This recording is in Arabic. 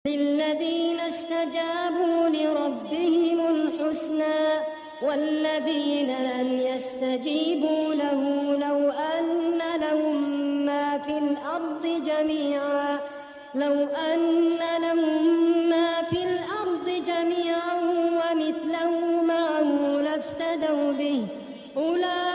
للذين استجابوا لربهم الحسنى والذين لم يستجيبوا له لو أن لهم ما في الأرض جميعا ومثله معه لافتدوا به أولئك